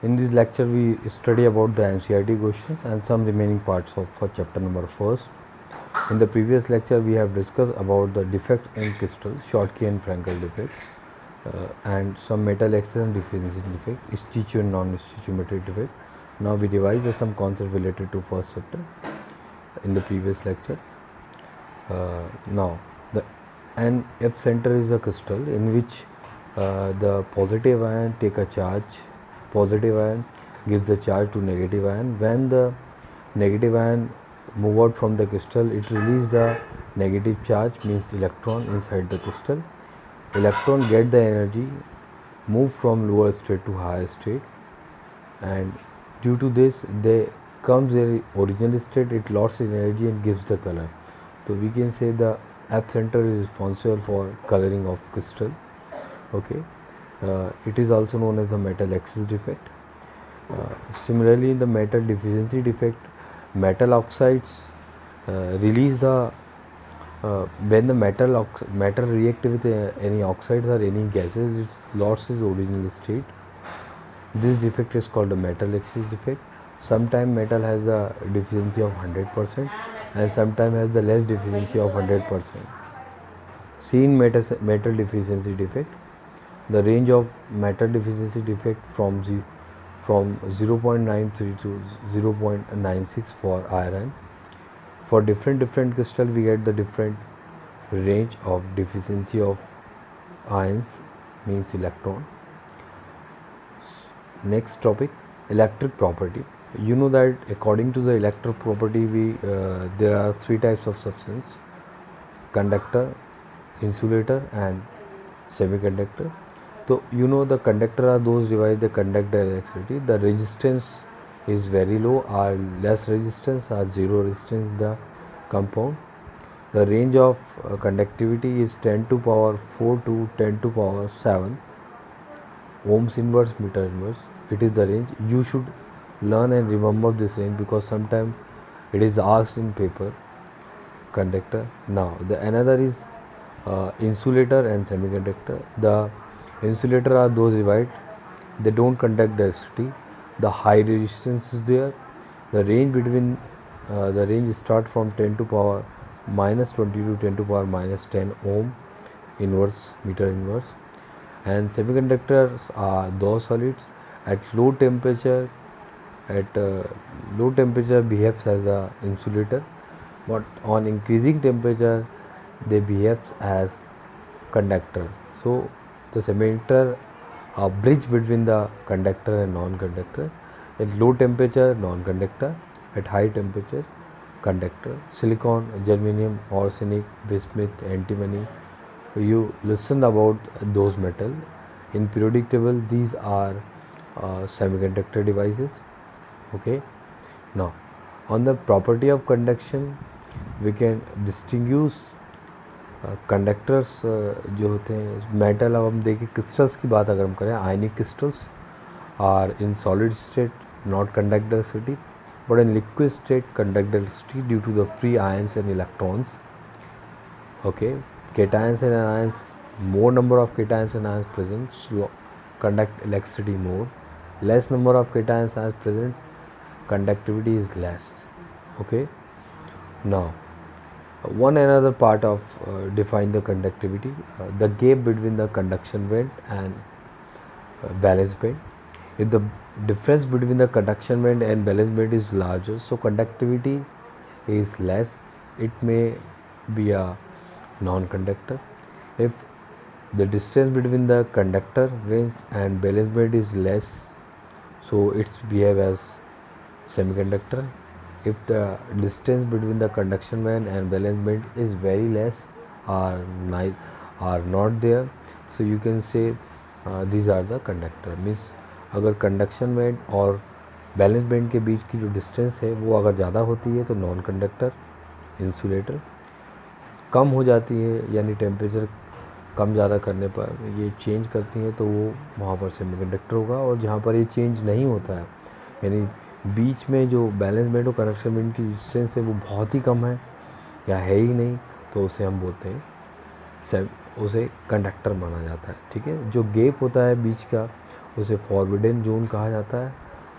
In this lecture, we study about the NCERT questions and some remaining parts of chapter number first. In the previous lecture, we have discussed about the defects in crystals, Schottky and Frankel defect, and some metal excess and deficiency defect, Stechio and non-stoichiometric defect. Now we revise some concepts related to first chapter in the previous lecture. Now, the NF center is a crystal in which the positive ion take a charge. Positive ion gives the charge to negative ion. When the negative ion move out from the crystal, it release the negative charge, means electron inside the crystal. Electron get the energy, move from lower state to higher state, and due to this they comes their original state, it lost energy and gives the color. So we can say the F center is responsible for coloring of crystal. Okay, it is also known as the metal excess defect. Similarly, in the metal deficiency defect, metal oxides release the when the metal react with any oxides or any gases, it lost its original state. This defect is called a metal excess defect. Sometimes metal has a deficiency of 100% and sometimes has the less deficiency of 100%. See in metal deficiency defect, the range of metal deficiency defect from 0.93 to 0.96 for iron. For different crystal, we get the different range of deficiency of ions, means electron. Next topic, electric property. You know that according to the electric property, there are three types of substance: conductor, insulator and semiconductor. So you know the conductor are those devices that conduct the electricity. The resistance is very low or less resistance or zero resistance in the compound. The range of conductivity is 10 to power 4 to 10 to power 7 ohms inverse meter inverse. It is the range. You should learn and remember this range because sometimes it is asked in paper. Conductor. Now the another is insulator and semiconductor. The insulator are those devices, they don't conduct the electricity. The high resistance is there. The range between the range start from 10 to power minus 20 to 10 to power minus 10 ohm inverse meter inverse. And semiconductors are those solids at low temperature. At low temperature behaves as a insulator, but on increasing temperature they behaves as conductor. So the semiconductor are bridge between the conductor and non-conductor. At low temperature non-conductor, at high temperature conductor. Silicon, germanium, arsenic, bismuth, antimony. You listen about those metal. In periodic table, these are semiconductor devices. Okay. Now, on the property of conduction, we can distinguish conductors जो होते हैं metal. अब हम देखें crystals की बात अगर हम करें, ionic crystals are in solid state not conduct electricity but in liquid state conduct electricity due to the free ions and electrons. Okay, cations and anions, more number of cations and ions present, so conduct electricity more. Less number of cations and ions present, conductivity is less. Okay, now one another part of define the conductivity, the gap between the conduction band and valence band. If the difference between the conduction band and valence band is larger, so conductivity is less, it may be a non-conductor. If the distance between the conductor band and valence band is less, so it's behave as semiconductor. If the distance between the conduction band and valence band is very less or not there, so you can say these are the conductor. Means अगर conduction band और balance band के बीच की जो distance है वो अगर ज़्यादा होती है तो नॉन कंडक्टर. इंसुलेटर कम हो जाती है यानी टेम्परेचर कम ज़्यादा करने पर ये चेंज करती हैं तो वो वहाँ पर सेमीकंडक्टर होगा. और जहाँ पर ये चेंज नहीं होता है यानी बीच में जो बैलेंस बैंड और कंडक्शन बैंड की डिस्टेंस है वो बहुत ही कम है या है ही नहीं, तो उसे हम बोलते हैं उसे कंडक्टर माना जाता है. ठीक है, जो गैप होता है बीच का उसे फॉरबिडन जोन कहा जाता है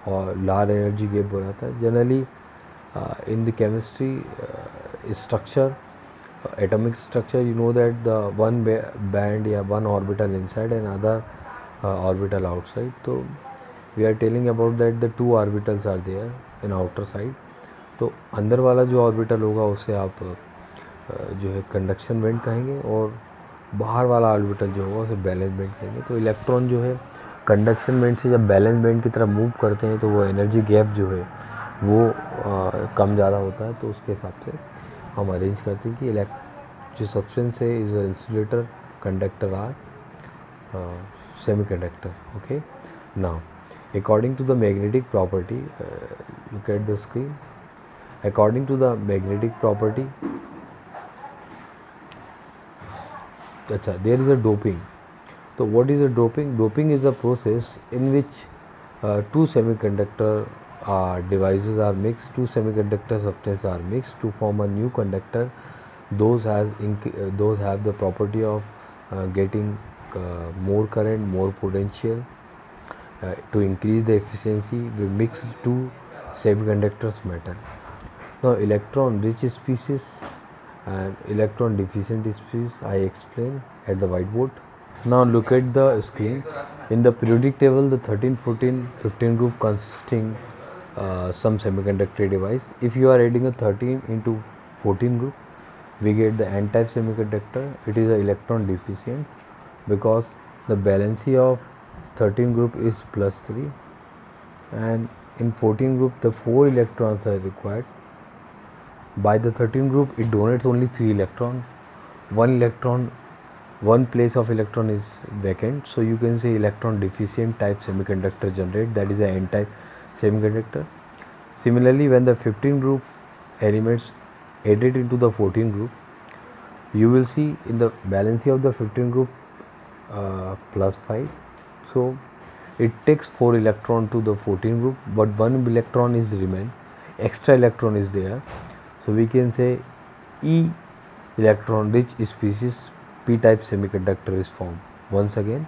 और लार्ज एनर्जी गैप बोला जाता है. Generally in the chemistry structure, atomic structure, you know that the one band या one orbital inside and other orbital outside. So we are telling about that the two orbitals are there in outer side. तो अंदर वाला जो orbital होगा उसे आप जो है कंडक्शन बैंड कहेंगे और बाहर वाला ऑर्बिटल जो होगा उसे बैलेंस बैंड कहेंगे. तो इलेक्ट्रॉन जो है कंडक्शन बैंड से जब बैलेंस बैंड की तरफ मूव करते हैं तो वो एनर्जी गैप जो है वो कम ज़्यादा होता है. तो उसके हिसाब से हम अरेंज करते हैं कि जो सब्सटेंस है is insulator, conductor or semiconductor. Okay, now according to the magnetic property, look at the screen. According to the magnetic property, अच्छा, देयर इज अ डोपिंग. तो what is a doping? Doping is a process in which two semiconductor devices are mixed, two semiconductor substances are mixed to form a new conductor. Those have the property of getting more current, more potential. To increase the efficiency, we mix two semiconductors metal. Now electron rich species and electron deficient species I explain at the whiteboard. Now look at the screen. In the periodic table, the 13, 14, 15 group consisting some semiconductor device. If you are adding a 13 into 14 group, we get the n-type semiconductor. It is a electron deficient because the valency of 13 group is +3 and in 14 group the 4 electrons are required. By the 13 group, it donates only 3 electron. One place of electron is vacant, so you can say electron deficient type semiconductor generate, that is a n-type semiconductor. Similarly, when the 15 group elements added into the 14 group, you will see in the valency of the 15 group +5, so it takes 4 electron to the 14 group, but 1 electron is remain, extra electron is there, so we can say E electron rich species p-type semiconductor is formed. Once again,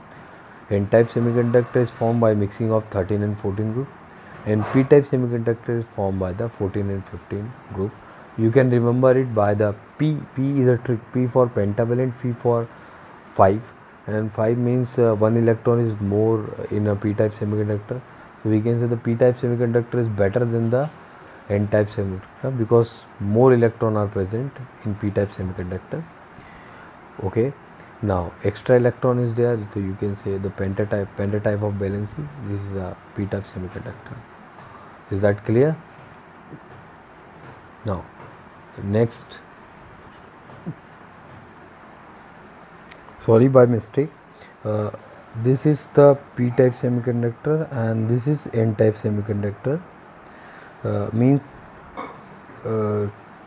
n-type semiconductor is formed by mixing of 13 and 14 group, and p-type semiconductor is formed by the 14 and 15 group. You can remember it by the P. P is a trick. P for pentavalent, P for 5, and 5 means 1 electron is more in a p-type semiconductor. So we can say the p-type semiconductor is better than the n-type semiconductor because more electron are present in p-type semiconductor. Okay, now extra electron is there, so you can say the pentatype of valency. This is a p-type semiconductor. Is that clear? Now next, sorry, by mistake, this is the p-type semiconductor and this is n-type semiconductor. Means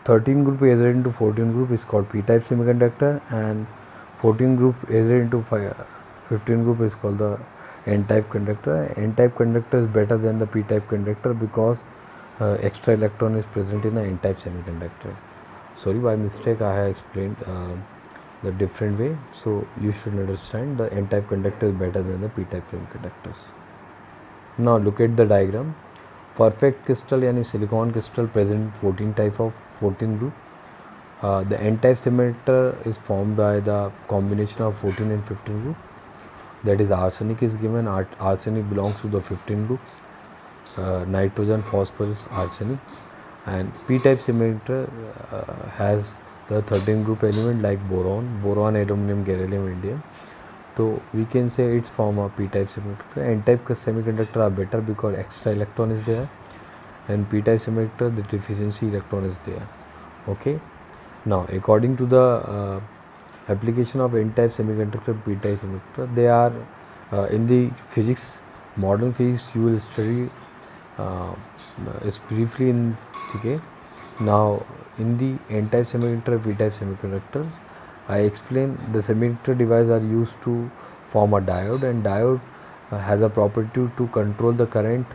13 group added into 14 group is called p-type semiconductor, and 14 group added into 15 group is called the n-type conductor. N-type conductor is better than the p-type conductor because extra electron is present in the n-type semiconductor. Sorry, by mistake I have explained the different way, so you should understand the n-type conductor is better than the p-type semiconductors. Now look at the diagram. Perfect crystal यानी silicon crystal present 14 type of 14 group. The n-type semiconductor is formed by the combination of 14 and 15 group. That is arsenic is given. Arsenic belongs to the 15 group. Nitrogen, phosphorus, arsenic. And p-type semiconductor has the 13 group element like boron, aluminum, gadolinium, indium. So we can say it's from a p-type semiconductor. N-type semiconductor are better because extra electron is there, and p-type semiconductor the deficiency electron is there. Okay. Now according to the application of n-type semiconductor, p-type semiconductor, they are in the physics, modern physics you will study is briefly in okay. Now in the n-type semiconductor, p-type semiconductor, I explain the semiconductor device are used to form a diode, and diode has a property to control the current,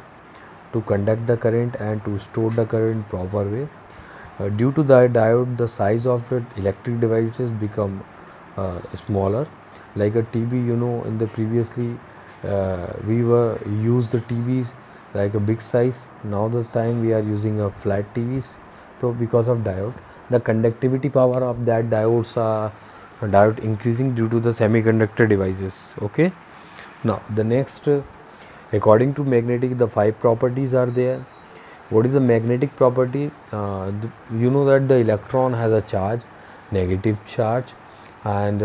to conduct the current, and to store the current in proper way. Due to the diode, the size of it electric devices become smaller. Like a TV, you know, in the previously we were use the TVs like a big size. Now the time we are using a flat TVs. So because of diode, the conductivity power of that diode increasing due to the semiconductor devices. Okay. Now the next, according to magnetic, the 5 properties are there. What is the magnetic property? You know that the electron has a charge, negative charge, and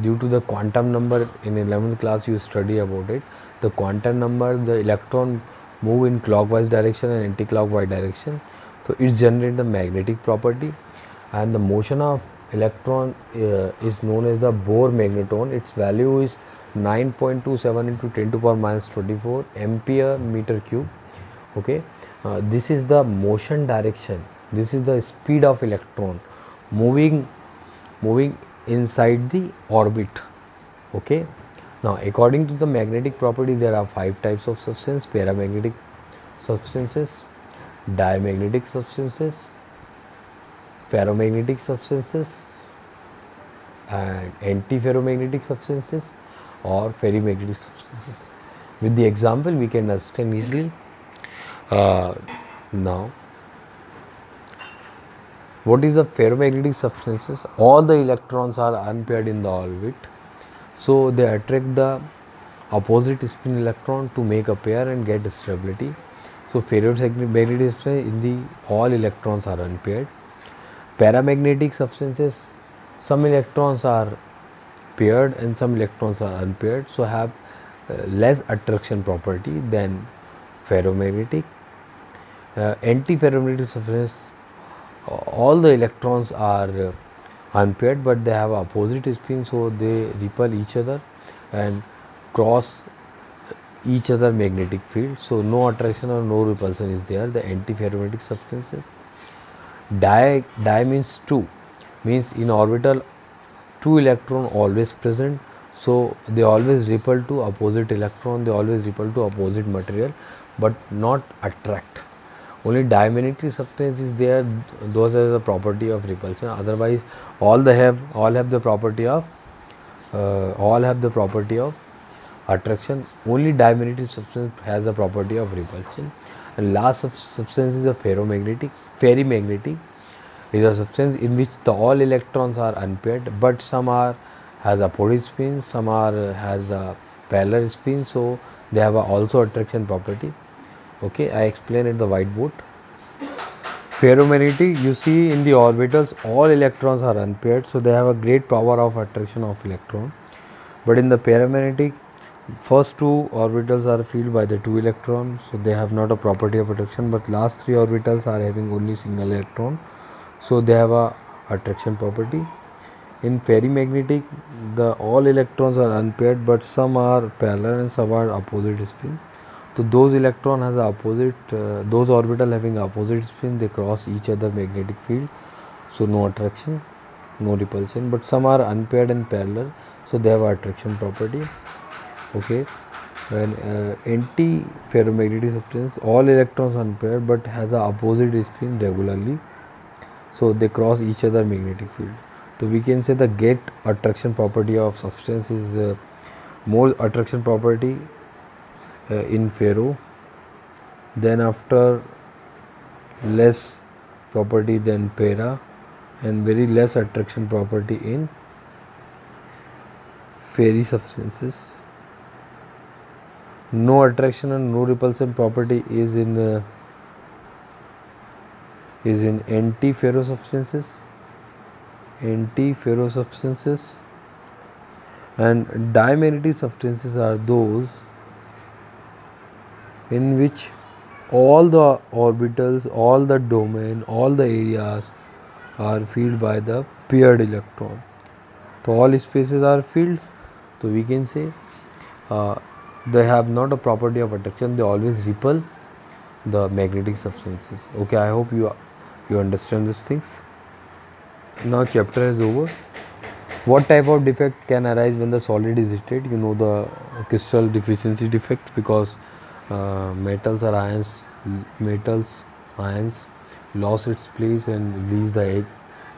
due to the quantum number in 11th class you study about it. The quantum number, the electron move in clockwise direction and anti-clockwise direction. So it generates the magnetic property, and the motion of electron is known as the Bohr magneton. Its value is 9.27 into 10 to power minus 24 ampere meter cube. Okay, this is the motion direction, this is the speed of electron moving inside the orbit. Okay, now according to the magnetic property there are 5 types of substance: paramagnetic substances, diamagnetic substances, ferromagnetic substances, and antiferromagnetic substances or ferrimagnetic substances. With the example we can understand easily. Now, what is the ferromagnetic substances? All the electrons are unpaired in the orbit, so they attract the opposite spin electron to make a pair and get stability. So ferromagnetic substances in the all electrons are unpaired. Paramagnetic substances, some electrons are paired and some electrons are unpaired, so have less attraction property than ferromagnetic. Antiferromagnetic substances, all the electrons are unpaired but they have opposite spin, so they repel each other and cross each other magnetic field, so no attraction or no repulsion is there. The antiferromagnetic substances. Di means 2, means in orbital 2 electron always present, so they always repel to opposite electron, they always repel to opposite material but not attract. Only diamagnetic substance is there, those are the property of repulsion. Otherwise all have the property of attraction. Only diamagnetic substance has the property of repulsion. And last substance is a ferromagnetic. Ferrimagnetic is a substance in which all electrons are unpaired, but some are has opposite spin, some are has a parallel spin, so they have also attraction property. Okay, I explain at the whiteboard. Ferromagnetic, you see in the orbitals all electrons are unpaired, so they have a great power of attraction of electron. But in the paramagnetic, first 2 orbitals are filled by the 2 electrons, so they have not a property of attraction, but last 3 orbitals are having only single electron, so they have a attraction property. In ferrimagnetic, the all electrons are unpaired, but some are parallel and some are opposite spin. So those electron has a opposite, those orbital having opposite spin, they cross each other magnetic field, so no attraction, no repulsion. But some are unpaired and parallel, so they have a attraction property. Okay, and anti-ferromagnetic substance, all electrons unpaired but has a opposite spin regularly, so they cross each other magnetic field. So we can say the get attraction property of substance is more attraction property in ferro, then after less property than para, and very less attraction property in ferry substances. No attraction and no repulsion property is in anti-ferro substances. Anti-ferro substances and diamagnetic substances are those in which all the orbitals, all the domain, all the areas are filled by the paired electron. So all spaces are filled. So we can say they have not a property of attraction, they always repel the magnetic substances. Okay, I hope you understand these things. Now chapter is over. What type of defect can arise when the solid is heated? You know the crystal deficiency defect, because metals lost its place and release the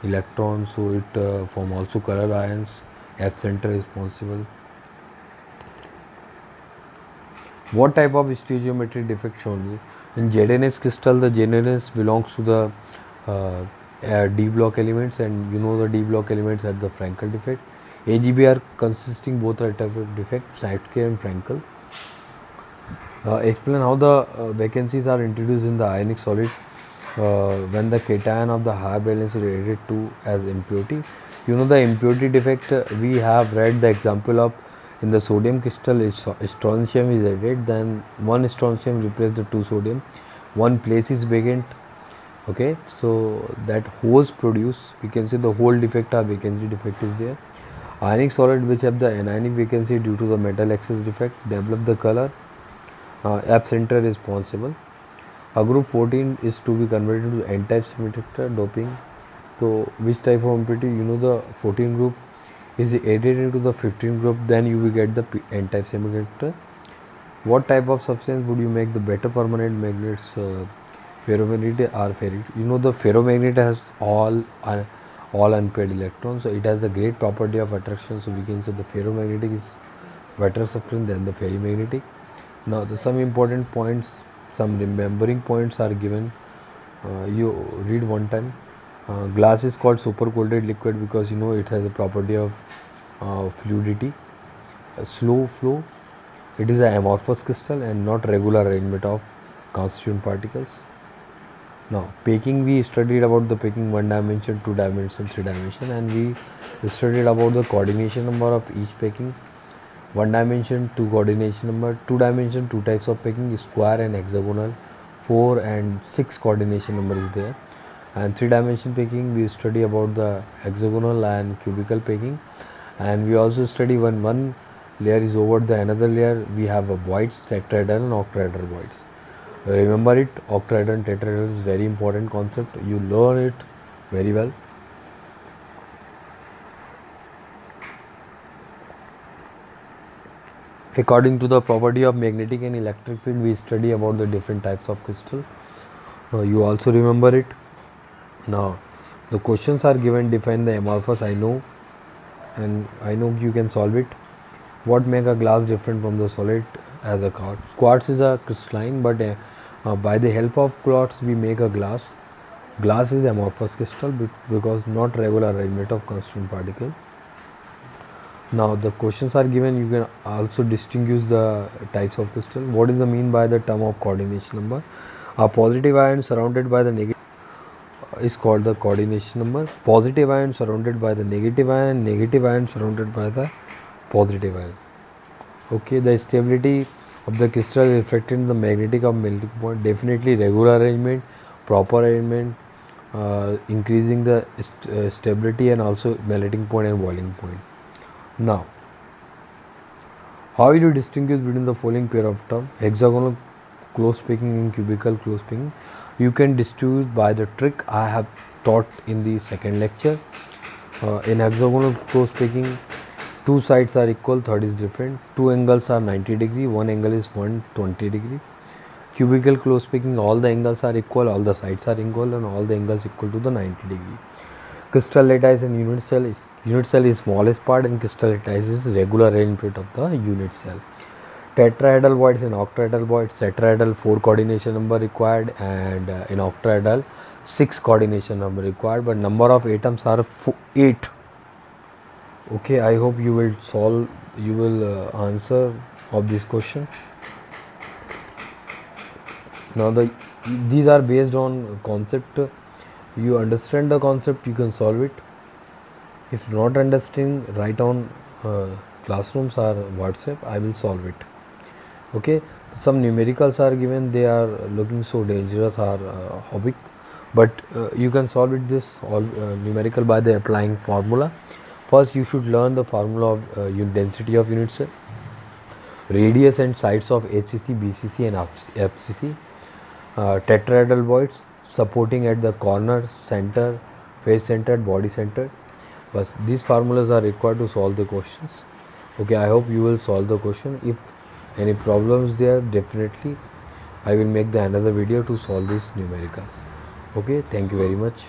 electron, so it form also color ions. F center is responsible. What type of stoichiometric defect shown? In ZNS crystal, the ZNS belongs to the D block elements, and you know the D block elements have the Frankel defect. AGB are consisting both type of defect, Schneidke and Frankel. Explain how the vacancies are introduced in the ionic solid when the cation of the high valence is related to as impurity. You know the impurity defect, we have read the example of in the sodium crystal strontium is added, then one strontium replaces the two sodium, one place is vacant. Okay, so that holes produce, we can say the hole defect or vacancy defect is there. Ionic solid which have the anionic vacancy due to the metal excess defect develop the color. F center is responsible. A group 14 is to be converted to n-type semiconductor doping. So which type of impurity? You know the 14 group is added into the 15 group, then you will get the n-type semiconductor. What type of substance would you make the better permanent magnets? Ferromagnet or ferrite? You know the ferromagnet has all unpaired electrons, so it has the great property of attraction. So we can say the ferromagnetic is better substance than the ferrimagnetic. Now some important points, some remembering points are given. You read one time. Glass is called super coated liquid because you know it has a property of fluidity, slow flow. It is an amorphous crystal and not regular arrangement of constituent particles. Now packing, we studied about the packing 1 dimension, 2 dimension, 3 dimension, and we studied about the coordination number of each packing. 1 dimension, 2 coordination number, 2 dimension, 2 types of packing, square and hexagonal, 4 and 6 coordination number is there. And 3 dimension packing, we study about the hexagonal and cubical packing, and we also study when one layer is over the another layer, we have a voids, tetrahedral and octahedral voids. Remember it, octahedral and tetrahedral is very important concept, you learn it very well. According to the property of magnetic and electric field, we study about the different types of crystal. You also remember it. Now the questions are given, define the amorphous, I know, and I know you can solve it. What make a glass different from the solid as a quartz? Quartz is a crystalline, but by the help of quartz we make a glass. Glass is amorphous crystal because not regular arrangement of constituent particle. Now the questions are given, you can also distinguish the types of crystal. What is the mean by the term of coordination number? A positive ion surrounded by the negative is called the coordination number. Positive ion surrounded by the negative ion, negative ion surrounded by the positive ion. Okay, the stability of the crystal reflected in the magnetic of melting point, definitely regular arrangement, proper arrangement, increasing the stability and also melting point and boiling point. Now, how will you distinguish between the following pair of terms? Hexagonal close packing and cubical close packing. You can distinguish by the trick I have taught in the second lecture. In hexagonal close packing, two sides are equal, third is different. Two angles are 90 degree, one angle is 120 degree. Cubical close packing, all the angles are equal, all the sides are equal, and all the angles equal to the 90 degree. Crystal lattice and unit cell is smallest part, and crystal lattice is regular arrangement of the unit cell. Tetrahedral voids and octahedral voids. Tetrahedral 4 coordination number required, and in octahedral 6 coordination number required, but number of atoms are 8. Okay, I hope you will answer of this question. Now these are based on concept. You understand the concept, you can solve it. If not understanding, write on classrooms or WhatsApp, I will solve it. Okay, some numericals are given, they are looking so dangerous or hobbic, but you can solve it this all numerical by the applying formula. First you should learn the formula of density of unit cell, radius and sides of ACC, BCC and FCC, tetrahedral voids, supporting at the corner, center, face centered, body centered. But these formulas are required to solve the questions. Okay, I hope you will solve the question. If any problems there, definitely I will make the another video to solve this numerical. Okay, thank you very much.